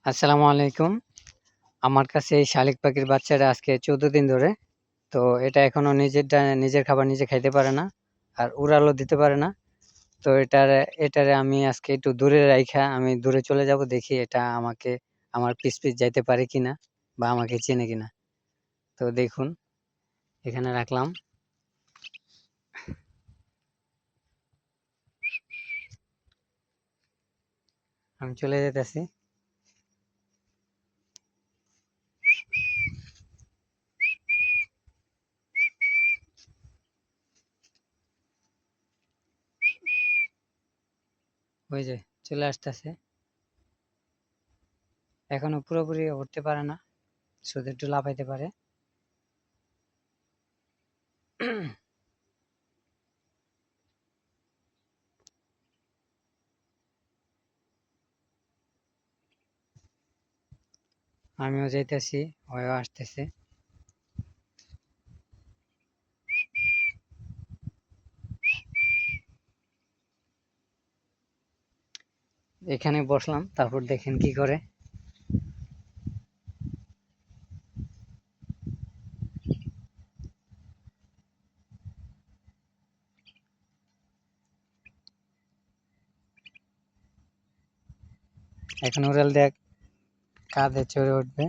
আসসালামু আলাইকুম। আমার কাছে এই শালিক পাখির বাচ্চাটা আজকে 14 দিন ধরে। তো এটা এখনো নিজের খাবার নিজে খাইতে পারে না। আর উড়ালও দিতে পারে না। তো এটারে আমি আজকে একটু দূরে রাইখা আমি দূরে চলে যাব, দেখি এটা আমাকে আমার পিছ যাইতে পারে কিনা বা আমাকে চেনে কিনা। তো দেখুন, এখানে রাখলাম। আমি চলে যেতেছি। ওই যে চলে আসতেছে। এখনো পুরোপুরি উঠতে পারে না, শুধু একটু লাফাইতে পারে। আমিও যাইতেছি, ওও আসতেছে। এখানে বসলাম, তারপর দেখেন কি করে। এখন উড়াল দেখ কাঁধে চড়ে উঠবে।